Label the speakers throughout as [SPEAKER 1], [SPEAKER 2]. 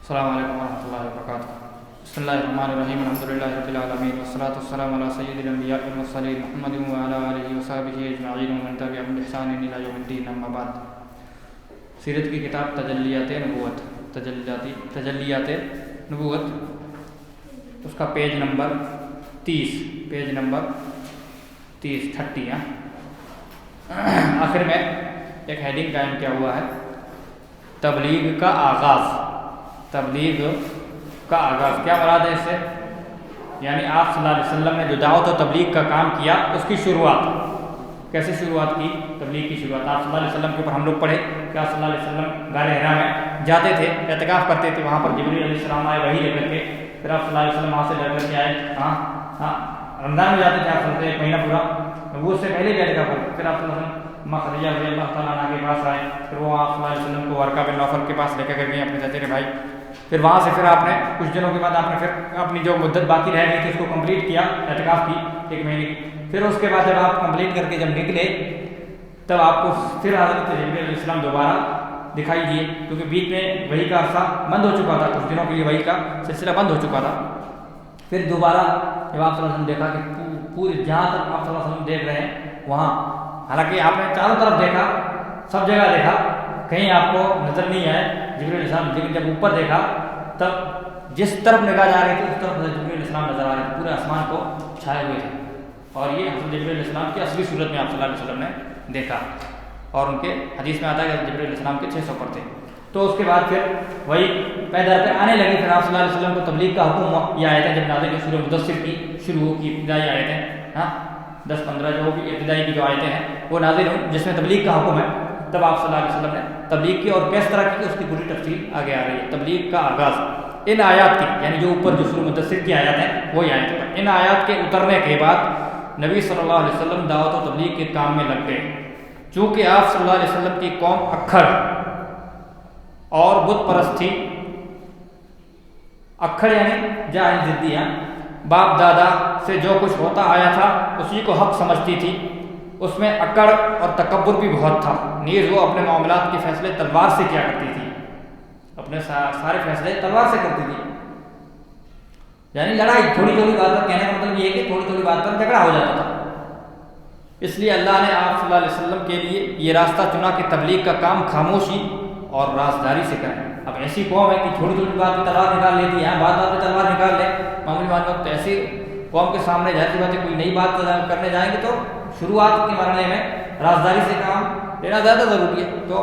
[SPEAKER 1] السلام علیکم ورحمۃ اللہ وبرکاتہ۔ بسم اللہ الرحمن الرحیم، الحمدللہ رب العالمین، والصلاۃ والسلام علی سید الانبیاء والمرسلین محمد وعلی آلہ وصحبہ اجمعین ومن تبعهم بإحسان الی یوم الدین، اما بعد۔ سیرت کی کتاب تجلیات نبوت، اس کا پیج نمبر 30 آخر میں ایک ہیڈنگ قائم کیا ہوا ہے، تبلیغ کا آغاز۔ کیا مراد ہے اس سے؟ یعنی آپ صلی اللہ علیہ وسلم نے جو دعوت و تبلیغ کا کام کیا، اس کی شروعات کیسے شروعات کی؟ تبلیغ کی شروعات آپ صلی اللہ علیہ وسلم کے اوپر ہم لوگ پڑھے کہ آپ صلی اللہ علیہ وسلم غار حرا میں جاتے تھے، اعتکاف کرتے تھے، وہاں پر جبریل علیہ السلام آئے وحی لے کر کے، پھر آپ صلی اللہ علیہ وسلم وہاں سے لے کر کے آئے، رمضان میں جاتے تھے آپ صلی اللہ علیہ وسلم ایک مہینہ پورا، نبوت سے پہلے بھی اعتکاف کرتے، پھر آپ صلی اللہ علیہ وسلم خدیجہ رضی اللہ تعالیٰ عنہ کے پاس آئے، پھر وہ آپ صلی اللہ علیہ وسلم کو ورقہ بن نوفل کے پاس لے کر گئے اپنے چچیرے بھائی، پھر وہاں سے پھر آپ نے کچھ دنوں کے بعد آپ نے پھر اپنی جو مدت باقی رہ گئی تھی اس کو کمپلیٹ کیا، اعتکاف کی ایک مہینے کی، پھر اس کے بعد جب آپ کمپلیٹ کر کے جب نکلے تب آپ کو پھر حضرت جبریل علیہ السلام دوبارہ دکھائی دیے، کیونکہ بیچ میں وحی کا عرصہ بند ہو چکا تھا، کچھ دنوں کے لیے وحی کا سلسلہ بند ہو چکا تھا۔ پھر دوبارہ جب آپ صلی اللہ علیہ وسلم دیکھا کہ پورے جہاں تک آپ صلی اللہ علیہ وسلم دیکھ رہے ہیں وہاں، حالانکہ آپ نے چاروں طرف دیکھا، سب جگہ دیکھا، کہیں آپ کو نظر نہیں آئے جبریل علیہ السلام، لیکن جب اوپر دیکھا تب جس طرف نگاہ جا رہی تھی اس طرف حضرت جبریل علیہ السلام نظر آ رہے تھے، پورے آسمان کو چھائے ہوئے تھے، اور یہ حضرت جبریل علیہ السلام کی اصلی صورت میں آپ صلی اللہ علیہ وسلم نے دیکھا، اور ان کے حدیث میں آتا ہے کہ حضرت جبریل علیہ السلام کے 600 پر تھے۔ تو اس کے بعد پھر وہی پیدر پہ آنے لگی، پھر آپ صلی اللہ علیہ وسلم کو تبلیغ کا حکم، یہ آیتیں جب نازل کی سورہ مدثر کی شروع کی ابتدائی آیتیں، 10-15 جو بھی ابتدائی کی جو آیتیں ہیں وہ نازل ہوئی جس میں تبلیغ کا حکم ہے، تب آپ صلی اللہ علیہ وسلم نے تبلیغ کی، اور کس طرح کی اس کی پوری تفصیل آگے آ رہی ہے۔ تبلیغ کا آغاز ان آیات کی، یعنی جو اوپر جو سورہ مدثر کی آیات ہیں وہی آیت ہے، ان آیات کے اترنے کے بعد نبی صلی اللہ علیہ وسلم دعوت و تبلیغ کے کام میں لگ گئے، چونکہ آپ صلی اللہ علیہ وسلم کی قوم اکھڑ اور بت پرست تھی۔ اکھڑ یعنی جاہل ضدیہ، باپ دادا سے جو کچھ ہوتا آیا تھا اسی کو حق سمجھتی تھی، اس میں اکڑ اور تکبر بھی بہت تھا، نیز وہ اپنے معاملات کے فیصلے تلوار سے کیا کرتی تھی، اپنے سارے فیصلے تلوار سے کرتی تھی، یعنی لڑائی، تھوڑی تھوڑی بات پر، کہنے کا مطلب یہ ہے کہ تھوڑی تھوڑی بات پر جھگڑا ہو جاتا تھا۔ اس لیے اللہ نے آپ صلی اللہ علیہ وسلم کے لیے یہ راستہ چنا کہ تبلیغ کا کام خاموشی اور رازداری سے کریں۔ اب ایسی قوم ہے کہ تھوڑی تھوڑی بات پہ تلوار نکال لیتی ہے، بات پہ تلوار نکال لے، معمولی بات تو ایسی قوم کے سامنے ظاہر سی بات ہے کوئی نئی بات کرنے جائیں گے تو شروعات کے مرحلے میں رازداری سے کام لینا زیادہ ضروری ہے، تو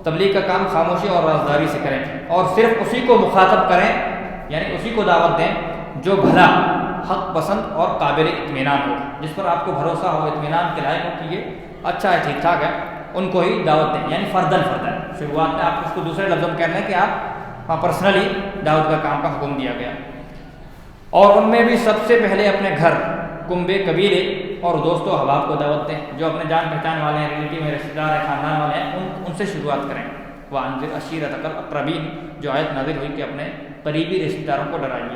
[SPEAKER 1] تبلیغ کا کام خاموشی اور رازداری سے کریں، اور صرف اسی کو مخاطب کریں، یعنی اسی کو دعوت دیں جو بھلا، حق پسند اور قابل اطمینان ہو، جس پر آپ کو بھروسہ ہو، اطمینان کے لائق ہو کہ یہ اچھا ہے، ٹھیک ٹھاک ہے، ان کو ہی دعوت دیں، یعنی فردن شروعات میں آپ اس کو دوسرے لفظوں میں کہنا ہے کہ آپ پرسنلی دعوت کا کام کا حکم دیا گیا، اور ان میں بھی سب سے پہلے اپنے گھر، کنبے، قبیلے اور دوست و احباب کو دعوت دیں، جو اپنے جان پہچان والے ہیں، ریلیٹیو میں، رشتہ دار ہیں، خاندان والے ہیں، ان سے شروعات کریں۔ وَأَنذِرْ عَشِيرَتَكَ الْأَقْرَبِينَ، جو آیت نازل ہوئی کہ اپنے قریبی رشتہ داروں کو ڈرائیے۔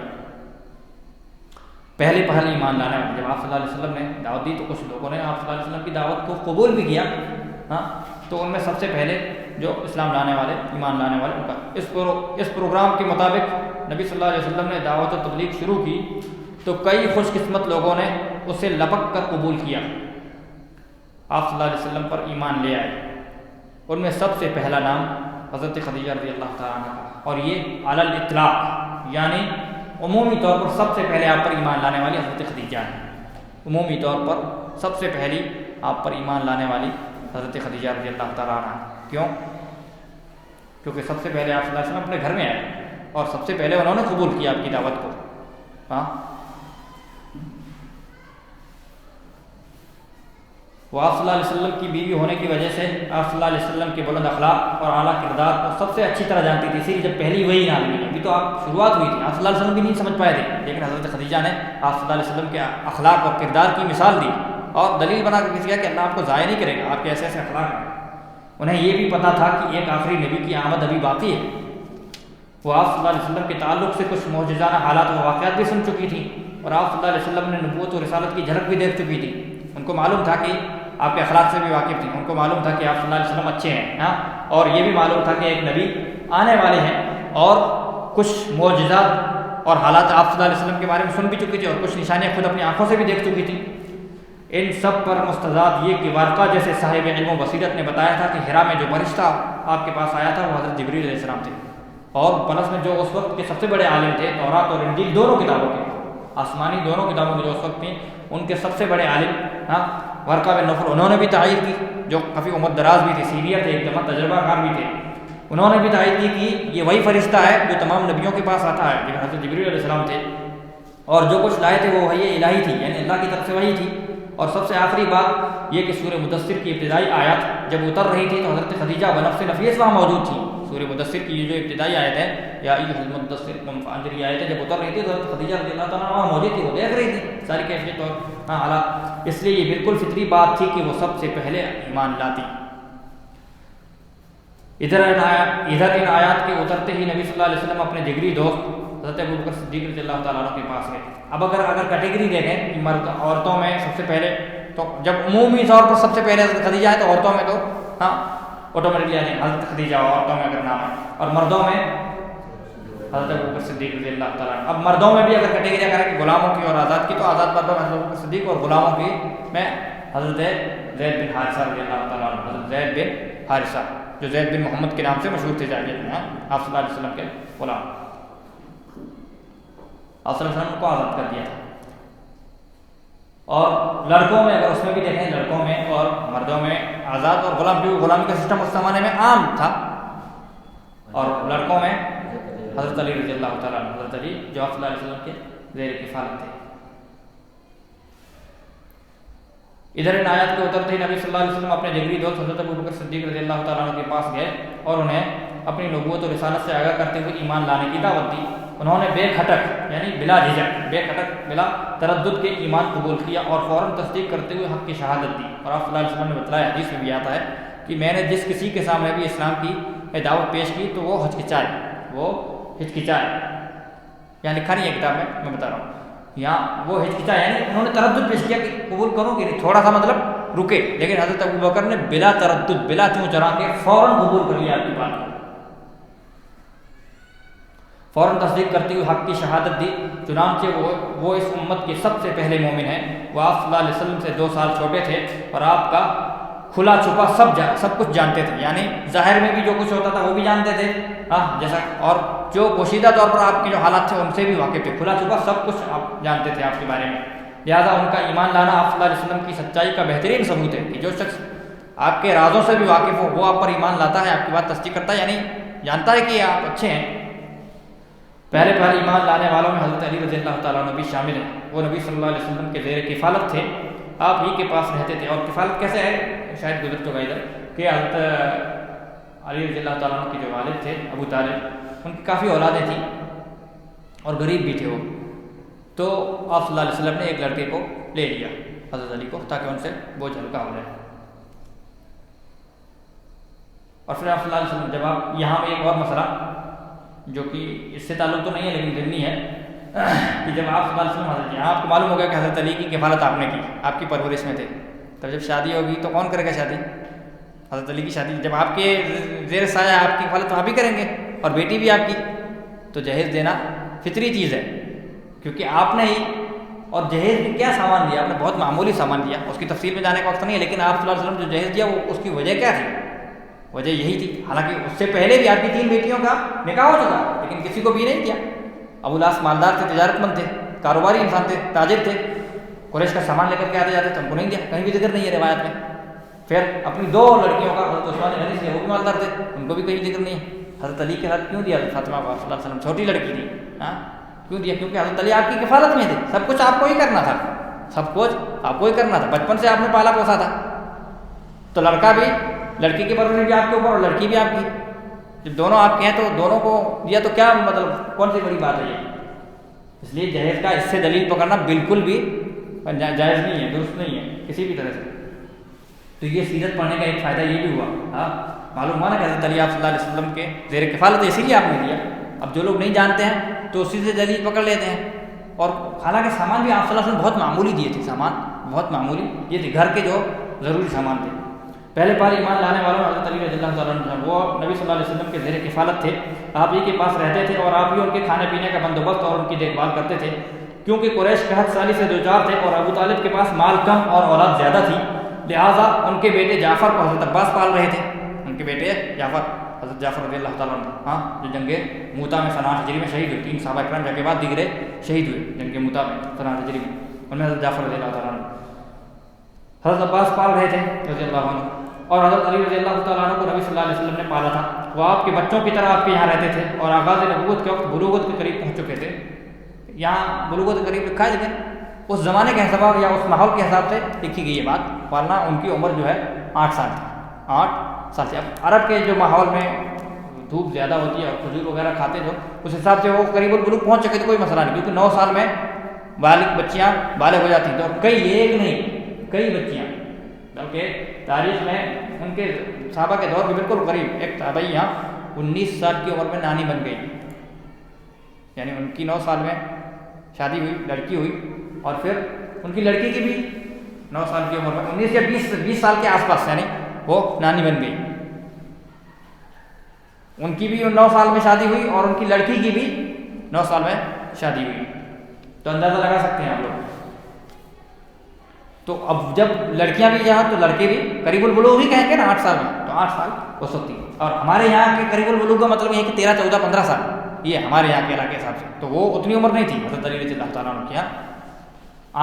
[SPEAKER 1] پہلے ایمان لانے والے، جب آپ صلی اللہ علیہ وسلم نے دعوت دی تو کچھ لوگوں نے آپ صلی اللہ علیہ وسلم کی دعوت کو قبول بھی کیا، تو ان میں سب سے پہلے جو اسلام لانے والے، ایمان لانے والے، ان کا اس پروگرام کے مطابق نبی صلی اللہ علیہ وسلم نے دعوت و تبلیغ شروع کی تو کئی خوش قسمت لوگوں نے اسے لپک کر قبول کیا، آپ صلی اللہ علیہ وسلم پر ایمان لے آئے۔ ان میں سب سے پہلا نام حضرت خدیجہ رضی اللہ تعالیٰ عنہ کا، اور یہ علی الاطلاق، یعنی عمومی طور پر سب سے پہلے آپ پر ایمان لانے والی حضرت خدیجہ ہیں، عمومی طور پر سب سے پہلی آپ پر ایمان لانے والی حضرت خدیجہ رضی اللہ تعالیٰ عنہ۔ کیوں؟ کیونکہ سب سے پہلے آپ صلی اللہ علیہ وسلم اپنے گھر میں آئے اور سب سے پہلے انہوں نے قبول کیا آپ کی دعوت کو۔ وہ آپ صلی اللہ علیہ وسلم کی بیوی ہونے کی وجہ سے آپ صلی اللہ علیہ وسلم کے بلند اخلاق اور اعلیٰ کردار کو سب سے اچھی طرح جانتی تھی، اسی لیے جب پہلی وہی نازل ہوئی، ابھی تو آپ شروعات ہوئی تھی، آپ صلی اللہ علیہ وسلم بھی نہیں سمجھ پائے تھے، لیکن حضرت خدیجہ نے آپ صلی اللہ علیہ وسلم کے اخلاق اور کردار کی مثال دی اور دلیل بنا کر کیا کہ اللہ آپ کو ضائع نہیں کرے گا، آپ کے ایسے ایسے اخلاق ہیں۔ انہیں یہ بھی پتہ تھا کہ ایک آخری نبی کی آمد ابھی باقی ہے، وہ آپ صلی اللہ علیہ وسلم کے تعلق سے کچھ معجزانہ حالات و واقعات بھی سن چکی تھیں، اور آپ صلی اللہ علیہ وسلم نے نبوت و رسالت کی جھلک بھی دیکھ چکی تھی، ان کو معلوم تھا کہ آپ کے اخلاق سے بھی واقف تھیں، ان کو معلوم تھا کہ آپ صلی اللہ علیہ وسلم اچھے ہیں، اور یہ بھی معلوم تھا کہ ایک نبی آنے والے ہیں، اور کچھ معجزات اور حالات آپ صلی اللہ علیہ وسلم کے بارے میں سن بھی چکی تھی اور کچھ نشانیاں خود اپنی آنکھوں سے بھی دیکھ چکی تھی۔ ان سب پر مستضاد یہ کہ وارقہ جیسے صاحب علم و بصیرت نے بتایا تھا کہ حرا میں جو فرشتہ آپ کے پاس آیا تھا وہ حضرت جبریل علیہ السلام تھے، اور پلس میں جو اس وقت کے سب سے بڑے عالم تھے، تورات اور انجیل دونوں کتابوں کے، آسمانی دونوں کتابوں کے جو اس وقت تھیں، ان کے سب سے بڑے عالم ورقہ بن نوفل، انہوں نے بھی تائید کی، جو کافی عمر دراز بھی تھے، سینئر تھے، ایک دم تجربہ کار بھی تھے، انہوں نے بھی تائید کی کہ یہ وہی فرشتہ ہے جو تمام نبیوں کے پاس آتا ہے، جو حضرت جبریل علیہ السلام تھے، اور جو کچھ لائے تھے وہ وحی الہی تھی، یعنی اللہ کی طرف سے وحی تھی۔ اور سب سے آخری بات یہ کہ سورہ مدثر کی ابتدائی آیات جب اتر رہی تھی تو حضرت خدیجہ بنفس نفیس وہاں موجود تھیں۔ سورہ مدثر کی یہ جو ابتدائی آیت ہے یا ایھا المدثر قم فانذر، یہ آیتیں جب اتر رہی تھی تو حضرت خدیجہ رضی اللہ تعالیٰ وہاں موجود تھی، وہ دیکھ رہی تھی ساری کیفیت اور حالات، اس لیے یہ بالکل فطری بات تھی کہ وہ سب سے پہلے ایمان لاتی۔ ادھر ان آیات کے اترتے ہی نبی صلی اللہ علیہ وسلم اپنے جگری دوست حضرت ابوبکر صدیق رضی اللہ تعالیٰ عنہ کے پاس گئے۔ اب اگر کیٹیگری دیکھیں کہ مرد عورتوں میں سب سے پہلے، تو جب عمومی طور پر سب سے پہلے حضرت خدیجہ ہے تو عورتوں میں تو آٹومیٹکلی آ جائیں حضرت خدیجہ، عورتوں میں اگر نام ہے، اور مردوں میں حضرت ابوبکر صدیق رضی اللہ تعالیٰ عنہ۔ اب مردوں میں بھی اگر کیٹیگری کریں کہ غلاموں کی اور آزاد کی، تو آزاد مردوں میں حضرت ابوبکر صدیق، اور غلاموں کی میں حضرت زید بن حارثہ رضی اللہ تعالیٰ عنہ، حضرت زید بن حارثہ جو زید بن محمد کے نام سے مشہور تھے جاہلیت میں، آپ صلی اللہ علیہ وسلم کے غلام، آپ صلی اللہ علیہ وسلم کو آزاد کر دیا تھا۔ اور لڑکوں میں اگر اس میں بھی دیکھیں، لڑکوں میں اور مردوں میں آزاد اور غلام، جو غلامی کا سسٹم اس زمانے میں عام تھا، اور لڑکوں میں حضرت علی رضی اللہ تعالیٰ عنہ، حضرت علی جو آپ صلی اللہ علیہ وسلم کے زیر کفالت تھے۔ ادھر ان آیات کے اترتے ہی نبی صلی اللہ علیہ وسلم اپنے جگری دوست حضرت ابوبکر صدیق رضی اللہ تعالیٰ عنہ کے پاس گئے اور انہیں اپنی نبوت اور رسالت سے آگاہ کرتے ہوئے ایمان لانے کی دعوت دی۔ انہوں نے بے کھٹک یعنی بلا جھجک، بے کھٹک بلا تردد کے ایمان قبول کیا اور فوراً تصدیق کرتے ہوئے حق کی شہادت دی۔ اور آپ صلی اللہ علیہ وسلم نے بتلایا، حدیث میں بھی آتا ہے کہ میں نے جس کسی کے سامنے بھی اسلام کی دعوت پیش کی تو وہ ہچکچائے، یہاں لکھا نہیں ہے کتاب میں بتا رہا ہوں، یہاں وہ ہچکچائے یعنی انہوں نے تردد پیش کیا کہ قبول کروں کہ نہیں، تھوڑا سا مطلب رکے، لیکن حضرت ابوبکر نے بلا تردد بلا چوں چرا کے فوراً قبول کر لیا آپ کی بات کو، فوراً تصدیق کرتے ہوئے حق کی شہادت دی۔ چنانچہ وہ اس امت کے سب سے پہلے مومن ہیں۔ وہ آپ صلی اللہ علیہ وسلم سے 2 سال چھوٹے تھے اور آپ کا کھلا چھپا سب کچھ جانتے تھے، یعنی ظاہر میں بھی جو کچھ ہوتا تھا وہ بھی جانتے تھے جیسا، اور جو پوشیدہ طور پر آپ کے جو حالات تھے ان سے بھی واقف تھے، کھلا چھپا سب کچھ آپ جانتے تھے آپ کے بارے میں۔ لہٰذا ان کا ایمان لانا آپ صلی اللہ علیہ وسلم کی سچائی کا بہترین ثبوت ہے کہ جو شخص آپ کے رازوں سے بھی واقف ہو وہ آپ پر ایمان لاتا ہے، آپ کی بات تصدیق کرتا ہے، یعنی جانتا ہے کہ آپ اچھے ہیں۔ پہلے ایمان لانے والوں میں حضرت علی رضی اللہ تعالیٰ عنہ بھی شامل ہیں۔ وہ نبی صلی اللہ علیہ وسلم کے زیر کفالت تھے، آپ ہی کے پاس رہتے تھے۔ اور کفالت کیسے ہے، شاید گزر چکا ادھر کہ حضرت علی رضی اللہ تعالیٰ عنہ کے جو والد تھے ابو طالب، ان کی کافی اولادیں تھیں اور غریب بھی تھے وہ، تو آپ صلی اللہ علیہ وسلم نے ایک لڑکے کو لے لیا حضرت علی کو، تاکہ ان سے بوجھ ہلکا ہو جائے۔ اور پھر آپ صلی اللہ علیہ وسلم جب آپ یہاں میں ایک اور مسئلہ جو کہ اس سے تعلق تو نہیں ہے لیکن ضمنی ہے کہ جب آپ صلی اللہ علیہ وسلم حضرت یہاں آپ کو معلوم ہوگا کہ حضرت علی کی کفالت آپ نے کی، آپ کی پرورش میں تھے، تب جب شادی ہوگی تو کون کرے گا شادی؟ حضرت علی کی شادی جب آپ کے زیر سایہ آپ کی کفالت تو آپ ہی کریں گے، اور بیٹی بھی آپ کی، تو جہیز دینا فطری چیز ہے، کیونکہ آپ نے ہی، اور جہیز میں کیا سامان دیا؟ آپ نے بہت معمولی سامان دیا، اس کی تفصیل میں جانے کا وقت نہیں ہے، لیکن آپ صلی اللہ علیہ وسلم جو جہیز دیا وہ اس کی وجہ کیا تھی؟ وجہ یہی تھی، حالانکہ اس سے پہلے بھی آپ کی 3 بیٹیوں کا نکاح ہو چکا، لیکن کسی کو بھی نہیں کیا۔ ابو الاس مالدار تھے، تجارت مند تھے، کاروباری انسان تھے، تاجر تھے، قریش کا سامان لے کر کے آتے جاتے تھے، ان کو نہیں دیا، کہیں بھی ذکر نہیں ہے روایت میں۔ پھر اپنی 2 لڑکیوں کا حضرت عثمان غنی سے، وہ بھی مالدار تھے، ان کو بھی کہیں ذکر نہیں ہے۔ حضرت علی کے ہاتھ کیوں دیا فاطمہ کو صلی اللہ علیہ وسلم؟ چھوٹی لڑکی تھی، کیوں دیا؟ کیونکہ حضرت علی آپ کی کفالت میں تھے، سب کچھ آپ کو ہی کرنا تھا، سب کچھ آپ کو ہی کرنا تھا، بچپن سے آپ نے پالا پوسا تھا، تو لڑکا بھی، لڑکی کی پرورش بھی آپ کے اوپر اور لڑکی بھی آپ کی، جب دونوں آپ کے ہیں تو دونوں کو دیا، تو کیا مطلب کون سی بڑی بات ہے یہ؟ اس لیے جہیز کا اس سے دلیل پکڑنا بالکل بھی جائز نہیں ہے، درست نہیں ہے کسی بھی طرح سے۔ تو یہ سیرت پڑھنے کا ایک فائدہ یہ بھی ہوا، معلوم ہوا نا کہ حضرت علی آپ صلی اللہ علیہ وسلم کے زیر کفالت اسی لیے آپ نے دیا۔ اب جو لوگ نہیں جانتے ہیں تو اسی سے دلیل پکڑ لیتے ہیں، اور حالانکہ سامان بھی آپ صلی اللہ علیہ وسلم بہت معمولی دیے تھے، سامان بہت معمولی یہ تھے، گھر کے جو ضروری سامان تھے۔ پہلے پار ایمان لانے والوں حضرت علی رضی اللہ تعالیٰ عنہ وہ نبی صلی اللہ علیہ وسلم کے زیر کفالت تھے، آپ ہی کے پاس رہتے تھے اور آپ ہی ان کے کھانے پینے کا بندوبست اور ان کی دیکھ بھال کرتے تھے، کیونکہ قریش قحط سالی سے دوچار تھے اور ابو طالب کے پاس مال کم اور اولاد زیادہ تھی، لہٰذا ان کے بیٹے جعفر کو حضرت عباس پال رہے تھے۔ ان کے بیٹے جعفر، حضرت جعفر رضی اللہ تعالیٰ عنہ جو جنگ موتا میں سنہ ہجری میں شہید ہوئے، 3 صحابہ کرام کے بعد دیگرے شہید ہوئے جنگ موتا میں سنہ ہجری میں، ان میں حضرت جعفر رضی اللہ تعالیٰ عنہ حضرت عباس پال رہے تھے رضی اللہ عنہ، اور حضرت علی رضی اللہ تعالیٰ عنہ کو نبی صلی اللہ علیہ وسلم نے پالا تھا، وہ آپ کے بچوں کی طرح آپ کے یہاں رہتے تھے اور آغاز نبوت کے وقت بلوغت کے قریب پہنچ چکے تھے۔ یہاں بلوغت کے قریب لکھا ہے، لیکن اس زمانے کے حساب یا اس ماحول کے حساب سے لکھی گئی یہ بات، ورنہ ان کی عمر جو ہے 8 سال تھی، 8 سال تھی۔ اب عرب کے جو ماحول میں دھوپ زیادہ ہوتی ہے اور کھجور وغیرہ کھاتے جو، اس حساب سے وہ قریب البلوغ پہنچ چکے تھے، کوئی مسئلہ نہیں، کیونکہ 9 سال میں بالغ بچیاں بالغ ہو جاتی ہیں، تو کئی ایک نہیں کئی بچیاں، بلکہ تاریخ میں ان کے صحابہ کے دور کے بالکل قریب ایک تابعی یہاں 19 سال کی عمر میں نانی بن گئی، یعنی ان کی 9 سال میں شادی ہوئی، لڑکی ہوئی، اور پھر ان کی لڑکی کی بھی 9 سال کی عمر میں 19 یا 20 سال کے آس پاس یعنی وہ نانی بن گئی، ان کی بھی 9 سال میں شادی ہوئی اور ان کی لڑکی کی بھی 9 سال میں شادی ہوئی، تو اندازہ لگا سکتے ہیں آپ لوگ۔ تو اب جب لڑکیاں بھی یہاں تو لڑکے بھی قریب البلوغ ہی کہیں گے نا 8 سال میں، تو 8 سال ہو سکتی ہے، اور ہمارے یہاں کے قریب البلوغ کا مطلب یہ ہے کہ 13 14 15 سال، یہ ہمارے یہاں کے علاقے کے حساب سے، تو وہ اتنی عمر نہیں تھی حضرت علی رضی اللہ تعالیٰ عنہ کے یہاں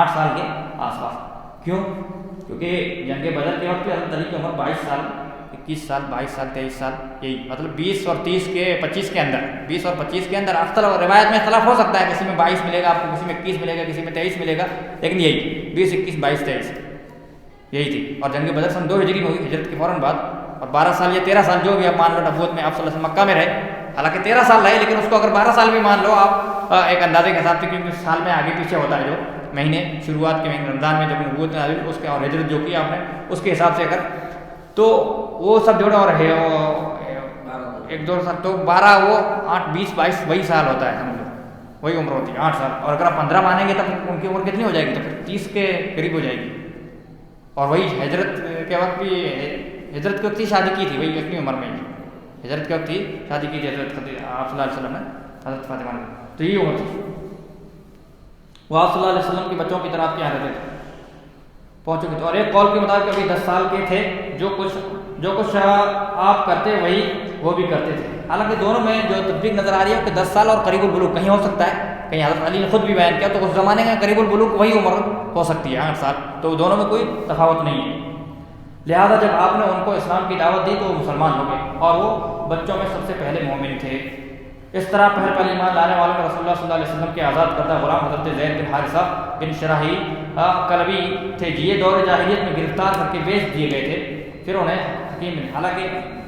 [SPEAKER 1] 8 سال کے آس پاس۔ کیوں؟ کیونکہ جنگ بدر کے وقت پہ حضرت علی کی عمر 22 سال 21 سال 22 سال 23 سال، یہی مطلب 20 اور 30 کے 25 کے اندر، 20 اور 25 کے اندر اختلاف، روایت میں اختلاف ہو سکتا ہے، کسی میں 22 ملے گا آپ کو، کسی میں 21 ملے گا، کسی میں 23 ملے گا، لیکن یہی 20 21 22 23 یہی تھی۔ اور جنگ بدر سن 2 ہجری میں ہوئی، ہجرت کے فوراً بعد، اور 12 سال یا 13 سال جو بھی آپ مان لو نبوت میں آپ صلی اللہ علیہ وسلم مکہ میں رہے، حالانکہ 13 سال رہے، لیکن اس کو اگر 12 سال بھی مان لو آپ ایک اندازے کے حساب سے، کیونکہ سال میں آگے پیچھے ہوتا ہے جو مہینے، شروعات کے مہینے رمضان میں جب نبوت نازل اس کے اور ہجرت جو کی آپ نے اس کے حساب سے اگر، تو وہ سب جوڑا اور ہے 1 2 سال، تو 12 وہ 8 20 22 وہی سال ہوتا ہے، سمجھو وہی عمر ہوتی ہے 8 سال، اور اگر آپ 15 مانیں گے تب ان کی عمر کتنی ہو جائے گی؟ تو پھر 30 کے قریب ہو جائے گی، اور وہی ہجرت کے وقت بھی، ہجرت کے وقت ہی شادی کی تھی، وہی اتنی عمر میں ہی ہجرت کے وقت ہی شادی کی تھی حضرت آپ صلی اللہ علیہ وسلم نے حضرت فاطمہ نے، تو یہ عمر تھی، وہ آپ صلی اللہ علیہ وسلم کے بچوں کی طرح آپ کے یہاں رہتے تھے، پہنچ چکے تھے، اور ایک قول کے مطابق ابھی 10 سال کے تھے، جو کچھ آپ کرتے وہی وہ بھی کرتے تھے، حالانکہ دونوں میں جو تفریق نظر آ رہی ہے کہ 10 سال اور قریب البلوغ کہیں ہو سکتا ہے، کہیں حضرت علی نے خود بھی بیان کیا، تو اس زمانے میں قریب البلوغ وہی عمر ہو سکتی ہے 8 سال، تو دونوں میں کوئی تفاوت نہیں ہے، لہذا جب آپ نے ان کو اسلام کی دعوت دی تو وہ مسلمان ہو گئے، اور وہ بچوں میں سب سے پہلے مومن تھے۔ اس طرح پہلے ایمان لانے والوں میں رسول اللہ صلی اللہ علیہ وسلم کے آزاد کردہ غلام حضرت زید بن حارثہ بن شراحیل کلبی تھے، یہ دور جاہلیت میں گرفتار کر کے بیچ دیے گئے تھے، پھر انہیں حکیم نے، حالانکہ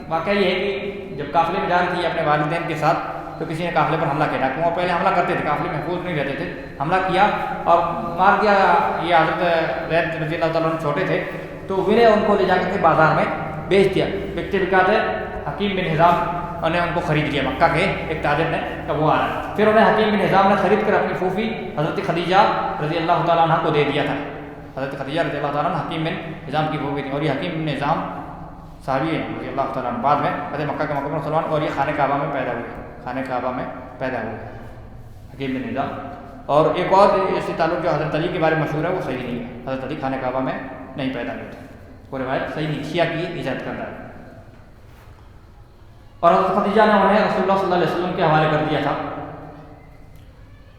[SPEAKER 1] واقعہ یہ ہے کہ جب قافلے میں جا رہی تھی اپنے والدین کے ساتھ، تو کسی نے قافلے پر حملہ کیا، ڈاکوؤں پہلے حملہ کرتے تھے، قافلے محفوظ نہیں رہتے تھے، حملہ کیا اور مار دیا، یہ حضرت زید رضی اللہ تعالیٰ عنہ چھوٹے تھے، تو انہیں ان کو لے جا کر کے بازار میں بیچ دیا، بکتے بکاتے حکیم بن حزام نے ان کو خرید لیا، مکہ کے ایک تاجر نے کہ وہ آ رہا ہے، پھر انہیں حکیم بن حزام نے خرید کر اپنی پھوپھی حضرت خدیجہ رضی اللہ تعالیٰ عنہ کو دے دیا تھا، حضرت خدیجہ رضی اللہ تعالیٰ عنہ حکیم بن حزام کی پھوپھی تھی، اور یہ حکیم بن حزام صحابی ہے رضی اللہ تعالیٰ عنہ، بعد میں فتح مکہ کے موقع پر مسلمان، اور یہ خانہ کعبہ میں پیدا ہوئے، خانہ کعبہ میں پیدا ہوئے حکیم بن حزام۔ اور ایک اور اس سے تعلق جو حضرت علی کے بارے میں مشہور ہے وہ صحیح نہیں ہے، حضرت علی خانہ کعبہ میں نہیں پیدا ہوئے تھے، وہ روایت صحیح نہیں، شیعہ کی ایجاد کر رہا ہے۔ اور حضرت خدیجہ نے انہیں رسول اللہ صلی اللہ علیہ وسلم کے حوالے کر دیا تھا،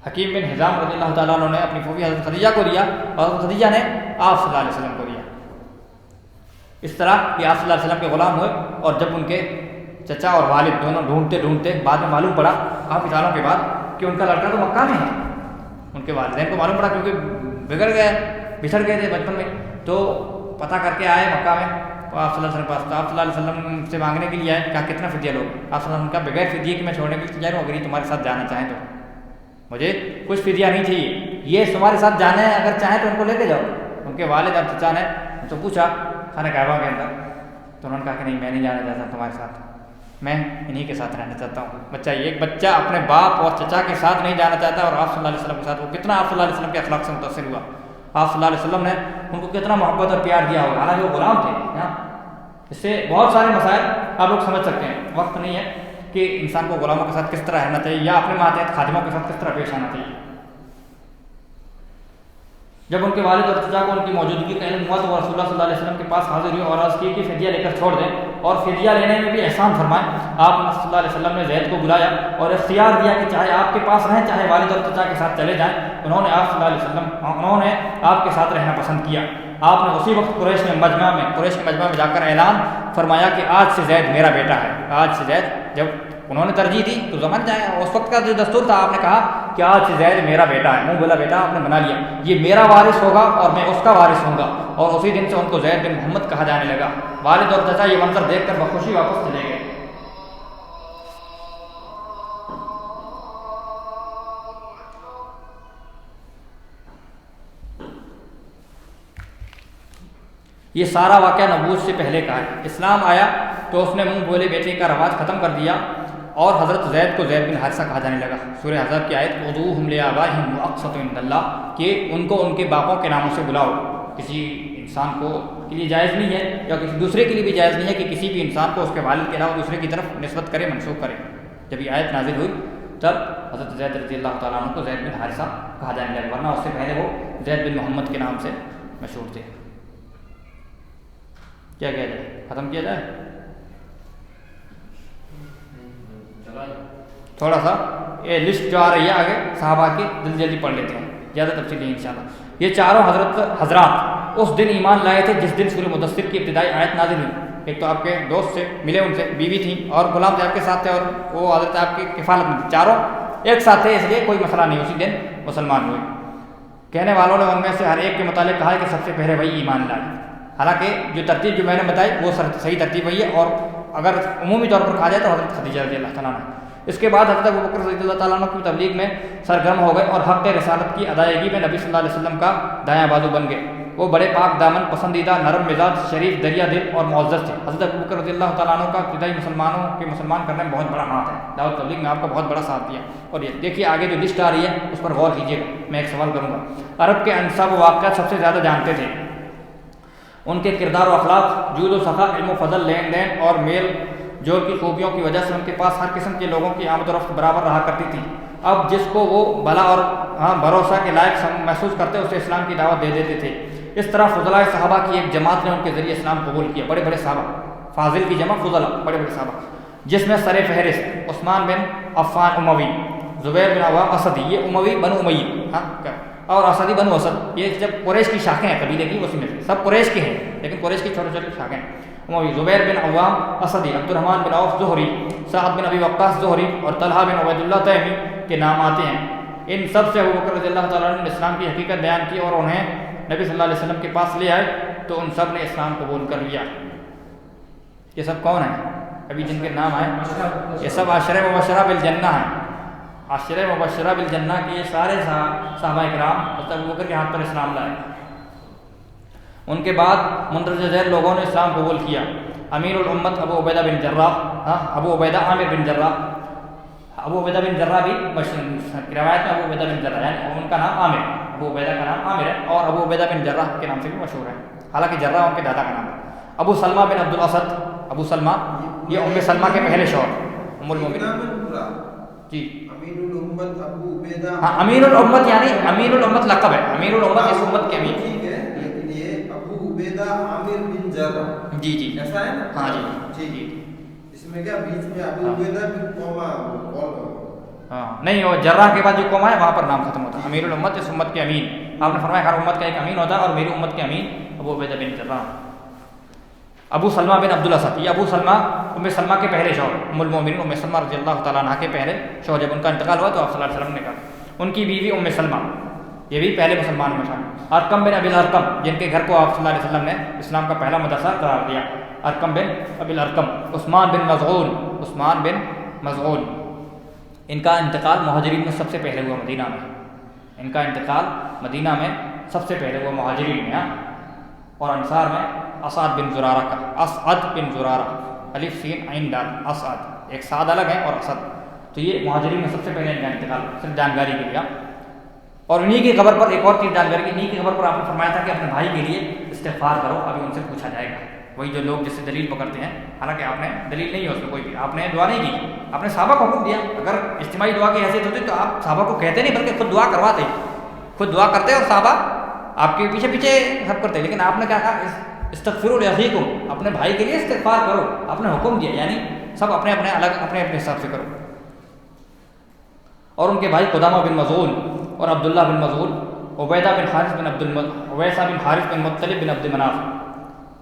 [SPEAKER 1] حکیم بن حزام رضی اللہ تعالیٰ عنہ نے اپنی پھوپھی حضرت خدیجہ کو دیا، اور حضرت خدیجہ نے آپ صلی اللہ علیہ وسلم کو دیا، اس طرح کہ آپ صلی اللہ علیہ وسلم کے غلام ہوئے، اور جب ان کے چچا اور والد دونوں ڈھونڈتے بعد میں معلوم پڑا کافی سالوں کے بعد کہ ان کا لڑکا تو مکہ میں ہے، ان کے والدین کو معلوم پڑا کیونکہ بچھڑ گئے تھے بچپن میں، تو پتہ کر کے آئے مکہ میں آپ صلی اللہ علیہ وسلم پاس، تو آپ صلی اللہ علیہ وسلم سے مانگنے کے لیے آئے، کہا کتنا فدیہ لوگ؟ آپ صلی اللہ علیہ وسلم کا بغیر فدیے کہ میں چھوڑنے کے لیے تیار ہوں، اگر یہ تمہارے ساتھ جانا چاہیں تو مجھے کچھ فدیہ نہیں چاہیے، یہ تمہارے ساتھ جانا ہے، اگر چاہیں تو ان کو لے کے جاؤ۔ ان کے والد اب چچا نے تو پوچھا خانہ کعبہ کے اندر، تو انہوں نے کہا کہ نہیں میں نہیں جانا چاہتا تمہارے ساتھ، میں انہی کے ساتھ رہنا چاہتا ہوں۔ بچہ ایک بچہ اپنے باپ اور چچا کے ساتھ نہیں جانا چاہتا، اور آپ صلی اللہ علیہ وسلم کے ساتھ، وہ کتنا آپ صلی اللہ علیہ وسلم کے اخلاق سے متاثر ہوا، آپ صلی اللہ علیہ وسلم نے ان کو کتنا محبت اور پیار دیا ہوگا، حالانکہ وہ غلام تھے، اس سے بہت سارے مسائل آپ لوگ سمجھ سکتے ہیں. وقت نہیں ہے کہ انسان کو غلاموں کے ساتھ کس طرح رہنا چاہیے یا اپنے ماتحت خادموں کے ساتھ کس طرح پیش آنا چاہیے. جب ان کے والد اور چچا کو ان کی موجودگی کا علم ہوا تو وہ رسول اللہ صلی اللہ علیہ وسلم کے پاس حاضر ہوئے اور عرض کی کہ فدیہ لے کر چھوڑ دیں اور فدیہ لینے میں بھی احسان فرمائیں. آپ صلی اللہ علیہ وسلم نے زید کو بلایا اور اختیار دیا کہ چاہے آپ کے پاس رہیں چاہے والد اور چچا کے ساتھ چلے جائیں. انہوں نے آپ صلی اللہ علیہ وسلم آپ کے ساتھ رہنا پسند کیا. آپ نے اسی وقت قریش کے مجمع میں جا کر اعلان فرمایا کہ آج سے زید میرا بیٹا ہے. آج سے زید، جب انہوں نے ترجیح دی تو زمان جائے، اس وقت کا جو دستور تھا آپ نے کہا کہ آج سے زید میرا بیٹا ہے. منہ بولا بیٹا آپ نے بنا لیا، یہ میرا وارث ہوگا اور میں اس کا وارث ہوں گا. اور اسی دن سے ان کو زید بن محمد کہا جانے لگا. والد اور چچا یہ منظر دیکھ کر بخوشی واپس چلے گئے. یہ سارا واقعہ نبوت سے پہلے کا ہے. اسلام آیا تو اس نے منہ بولے بیٹے کا رواج ختم کر دیا اور حضرت زید کو زید بن حارثہ کہا جانے لگا. سورہ احزاب کی آیت ادعوہم لآبائہم واقسطوا عند اللہ، کہ ان کو ان کے باپوں کے ناموں سے بلاؤ. کسی انسان کو کے لیے جائز نہیں ہے یا کسی دوسرے کے لیے بھی جائز نہیں ہے کہ کسی بھی انسان کو اس کے والد کے علاوہ دوسرے کی طرف نسبت کرے، منسوب کرے. جب یہ آیت نازل ہوئی تب حضرت زید رضی اللہ تعالیٰ عنہ کو زید بن حارثہ کہا جانے لگا، ورنہ اس سے پہلے وہ زید بن محمد کے نام سے مشہور تھے. کیا کیا جائے؟ ختم کیا جائے؟ تھوڑا سا یہ لسٹ جو آ رہی ہے آگے صحابہ کی جلدی پڑھ لیتے ہیں، زیادہ تفصیل نہیں انشاءاللہ. یہ چاروں حضرات اس دن ایمان لائے تھے جس دن سورہ مدثر کی ابتدائی آیت نازل ہوئی. ایک تو آپ کے دوست سے ملے، ان سے بیوی تھیں اور غلام تھے آپ کے ساتھ تھے اور وہ حضرت آپ کی کفالت میں تھے. چاروں ایک ساتھ تھے، اس لیے کوئی مسئلہ نہیں، اسی دن مسلمان ہوئے. کہنے والوں نے ان میں سے ہر ایک کے متعلق کہا ہے کہ سب سے پہلے وہی ایمان لائے. حالانکہ جو ترتیب جو میں نے بتائی وہ صحیح ترتیب وہی ہے، اور اگر عمومی طور پر کہا جائے تو حضرت خدیجہ رضی اللہ تعالیٰ عنہ. اس کے بعد حضرت ابوبکر رضی اللہ تعالیٰ عنہ کی تبلیغ میں سرگرم ہو گئے اور حق رسالت کی ادائیگی میں نبی صلی اللہ علیہ وسلم کا دایاں بازو بن گئے. وہ بڑے پاک دامن، پسندیدہ، نرم مزاج، شریف، دریا دل اور معزز تھے. حضرت ابوبکر رضی اللہ تعالیٰ عنہ کا ابتدائی مسلمانوں کے مسلمان کرنے میں بہت بڑا ہاتھ ہے. دعوت تبلیغ میں آپ کا بہت بڑا ساتھ دیا. اور یہ دیکھیے آگے جو لسٹ آ رہی ہے اس پر غور کیجیے گا. میں ایک سوال کروں گا. عرب کے انصاب و واقعات سب سے زیادہ جانتے تھے. ان کے کردار و اخلاق، جود و سخا، علم و فضل، لین دین اور میل جول کی خوبیوں کی وجہ سے ان کے پاس ہر قسم کے لوگوں کی آمد و رفت برابر رہا کرتی تھی. اب جس کو وہ بھلا اور بھروسہ کے لائق محسوس کرتے اسے اسلام کی دعوت دے دیتے تھے. اس طرح فضلاء صحابہ کی ایک جماعت نے ان کے ذریعے اسلام قبول کیا. بڑے بڑے صحابہ، فاضل کی جمع فضلاء، بڑے بڑے صحابہ، جس میں سر فہرست عثمان بن عفان اموی، زبیر بن عوام اسدی، یہ اموی بنو امیہ اور اسدی بنو اسد. یہ جب قریش کی شاخیں ہیں قبیلے کی، اسی میں سے سب قریش کے ہیں لیکن قریش کی چھوٹی چھوٹی شاخیں ہیں. اموی، زبیر بن عوام اسدی، عبد الرحمن بن عوف زہری، سعد بن ابی وقاص زہری اور طلحہ بن عبید اللہ تیمی کے نام آتے ہیں. ان سب سے ابوبکر رضی اللہ تعالیٰ عنہ نے اسلام کی حقیقت بیان کی اور انہیں نبی صلی اللہ علیہ وسلم کے پاس لے آئے تو ان سب نے اسلام قبول کر لیا. یہ سب کون ہیں ابھی جن کے نام آئے؟ یہ سب عشرہ مبشرہ بالجنہ ہیں. عشرہ مبشرہ بالجنہ کے یہ سارے صحابہ کرام حضرت ابوبکر کے ہاتھ پر اسلام لائے. ان کے بعد مندرجہ ذیل لوگوں نے اسلام قبول کیا. امیر الامت ابو عبیدہ بن جراح، ابو عبیدہ عامر بن جراح. ابو عبیدہ بن جراح بھی روایت میں ابو عبیدہ بن جراح، یعنی ان کا نام عامر، ابو عبیدہ کا نام عامر ہے اور ابو عبیدہ بن جراح کے نام سے بھی مشہور ہے، حالانکہ جراح ان کے دادا کا نام ہے. ابو سلمہ بن عبد الاسد، ابو سلمہ یہ ام سلمہ کے پہلے شوہر، ام المومنین. جی
[SPEAKER 2] امیر الامت ابو عبیدہ،
[SPEAKER 1] ہاں امیر الامت یعنی امیر الامت لقب ہے، امیر الامت اس امت کے امیر.
[SPEAKER 2] ٹھیک ہے، لیکن یہ ابو عبیدہ عامر بن جراح،
[SPEAKER 1] جی جی
[SPEAKER 2] ایسا ہے نا؟
[SPEAKER 1] ہاں جی
[SPEAKER 2] ٹھیک ہے. اس میں کیا بیچ میں ابو عبیدہ بن قوما
[SPEAKER 1] ہاں نہیں، وہ جراح کے بعد جو قوم ہے وہاں پر نام ختم ہوتا ہے. امیر الامت اس امت کے امین. آپ نے فرمایا ہر امت کا ایک امین ہوتا ہے اور میری امت کے امین ابو عبیدہ بن جراح. ابو سلمہ بن عبد الاسد، یہ ابو سلمہ ام سلمہ کے پہلے شوہر، ام المومنین ام سلمہ رضی اللہ تعالیٰ عنہ کے پہلے شوہر. جب ان کا انتقال ہوا تو آپ صلی اللہ علیہ وسلم نے کہا. ان کی بیوی ام سلمہ یہ بھی پہلے مسلمان میں شامل. ارقم بن ابی الارقم، جن کے گھر کو آپ صلی اللہ علیہ وسلم نے اسلام کا پہلا مدرسہ قرار دیا. ارقم بن ابی الارقم. عثمان بن مظعون، عثمان بن مظعون، ان کا انتقال مہاجرین میں سب سے پہلے ہوا مدینہ میں. ان کا انتقال مدینہ میں سب سے پہلے ہوا مہاجرین میں. اور انصار میں اسعد بن زرارہ کا، اسعد بن زرارہ، الف سین عین دال، اسعد، ایک سعد الگ ہے اور اسد. تو یہ مہاجرین میں سب سے پہلے ان کا انتقال، صرف جانکاری کے لیے. اور انہی کی خبر پر ایک اور چیز جانکاری کی، انہی کی خبر پر آپ نے فرمایا تھا کہ اپنے بھائی کے لیے استغفار کرو، ابھی ان سے پوچھا جائے گا. وہی جو لوگ جس سے دلیل پکڑتے ہیں، حالانکہ آپ نے دلیل نہیں ہے اس میں کوئی بھی، آپ نے دعا نہیں کی، آپ نے صحابہ کو حکم دیا. اگر اجتماعی دعا کی حیثیت ہوتی تو آپ صحابہ کو کہتے نہیں بلکہ خود دعا کرواتے، خود دعا کرتے اور صحابہ آپ کے پیچھے پیچھے سب کرتے. لیکن آپ نے کیا کہا، استغفروا لاخیکم، اپنے بھائی کے لیے استغفار کرو، آپ نے حکم دیا، یعنی سب اپنے اپنے الگ اپنے اپنے حساب سے کرو. اور ان کے بھائی قدامہ بن مظعون اور عبداللہ بن مظعون، عبیدہ بن حارث بن عویسہ بن حارث بن مطلب بن عبد مناف،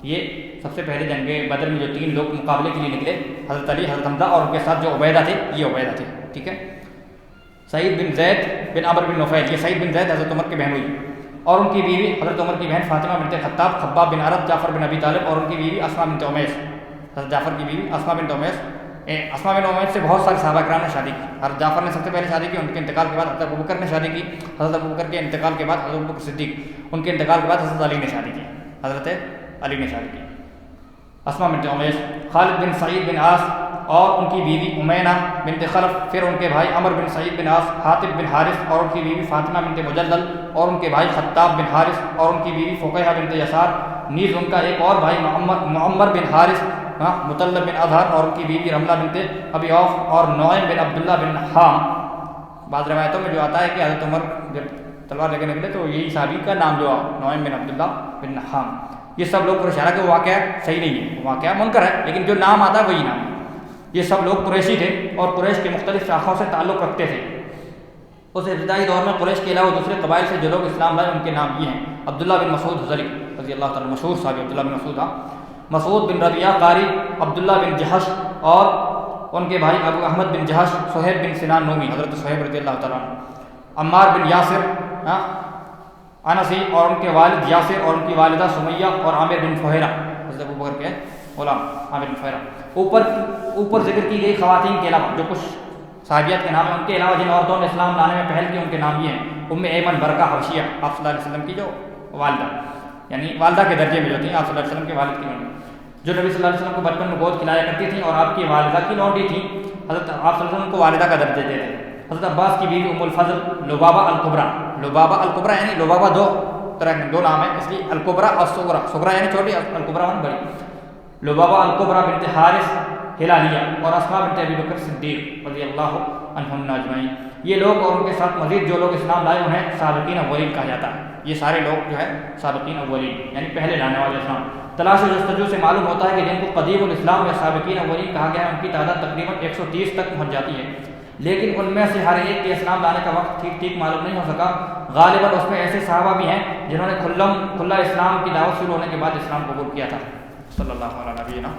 [SPEAKER 1] یہ سب سے پہلے جنگ بدر میں جو 3 لوگ مقابلے کے لیے نکلے، حضرت علی، حضرت حمزہ اور ان کے ساتھ جو عبیدہ تھے، یہ عبیدہ تھے. ٹھیک ہے. سعید بن زید بن عمر بن نفیل، یہ سعید بن زید حضرت عمر کی بہن ہوئی، اور ان کی بیوی حضرت عمر کی بہن فاطمہ بنت خطاب، خباب بن عرب، جعفر بن ابی طالب، اور ان کی بیوی اسماء بنت امیس، حضرت جعفر کی بیوی اسماء بنت امیس. اسماء بن امیس سے بہت سارے صحابہ کرام نے شادی کی. حضرت جعفر نے سب سے پہلے شادی کی، ان کے انتقال کے بعد حضرت ابوبکر نے شادی کی، حضرت ابوبکر کے انتقال کے بعد حضرت ابوبکر صدیق، ان کے انتقال کے بعد حضرت علی نے شادی کی، حضرت علی نے شادی کی. اسماء بنت امیس، خالد بن سعید بن عاص اور ان کی بیوی امینا بنت خلف، پھر ان کے بھائی عمر بن سعید بن عاص، حاطب بن حارث اور ان کی بیوی فاطمہ بنت مجلل، اور ان کے بھائی خطاب بن حارث اور ان کی بیوی فقیہ بنت یسار، نیز ان کا ایک اور بھائی معمر بن حارث، مطلب بن اظہر اور ان کی بیوی رملہ بنت ابی عوف، اور نعیم بن عبداللہ بن نحام. بعض روایتوں میں جو آتا ہے کہ حضرت عمر جب تلوار لے کے نکلے تو یہی صحابی کا نام جو نعیم بن عبداللہ بن نحام. یہ سب لوگ قریش، حالانکہ وہ واقعہ صحیح نہیں ہے، واقعہ منکر ہے، لیکن جو نام آتا ہے وہی نام ہے. یہ سب لوگ قریشی تھے اور قریش کے مختلف شاخوں سے تعلق رکھتے تھے. اس ابتدائی دور میں قریش کے علاوہ دوسرے قبائل سے جو لوگ اسلام لائے ان کے نام یہ ہیں: عبداللہ بن مسعود حذری رضی اللہ تعالیٰ، مشہور صحابی عبداللہ بن مسعود، مسعود بن ربیعہ قاری، عبداللہ بن جہش اور ان کے بھائی ابو احمد بن جہش، صہیب بن سنان نومی، حضرت صہیب رضی اللہ تعالیٰ، عمار بن یاسر انسی اور ان کے والد یاسر اور ان کی والدہ سمیہ، اور عامر بن فہیرہ، حضرت ابوبکر کے غلام عامر بن فہیرہ. اوپر ذکر کی گئی خواتین کے علاوہ جو کچھ صحابیات کے نام ہیں، ان کے علاوہ جن عورتوں نے اسلام لانے میں پہل کی ان کے نام یہ ہیں: ام ایمن برقہ حبشیہ، آپ صلی اللہ علیہ وسلم کی جو والدہ، یعنی والدہ کے درجے میں جو تھیں، آپ صلی اللہ علیہ وسلم کے والد کی لونڈی، جو نبی صلی اللہ علیہ وسلم کو بچپن میں گود کھلایا کرتی تھیں اور آپ کی والدہ کی لونڈی تھیں. حضرت آپ صلی اللہ علیہ وسلم کو والدہ کا درجہ دیتے تھے. حضرت عباس کی بیوی ام الفضل لبابہ الکبریٰ، لبابہ الکبریٰ یعنی لبابہ دو طرح کے 2 نام ہیں، اس لیے الکبریٰ اور صغریٰ، صغریٰ یعنی چھوٹی، الکبریٰ یعنی بڑی. لبابہ الکبریٰ بنت حارث ہلالیہ اور اسماء بنت ابی بکر صدیق رضی اللہ عنہم اجمعین. یہ لوگ اور ان کے ساتھ مزید جو لوگ اسلام لائے انہیں سابقین اولین کہا جاتا ہے. یہ سارے لوگ جو ہے سابقین اولین یعنی پہلے لانے والے اسلام. تلاش و جستجو سے معلوم ہوتا ہے کہ جن کو قدیم الاسلام یا سابقین اولین کہا گیا ہے ان کی تعداد تقریباً 130 تک پہنچ جاتی ہے، لیکن ان میں سے ہر ایک کے اسلام لانے کا وقت ٹھیک معلوم نہیں ہو سکا. غالباً اس میں ایسے صحابہ بھی ہیں جنہوں نے کھلا اسلام کی دعوت شروع ہونے کے بعد اسلام قبول کیا تھا. صلی اللہ علیہ وسلم.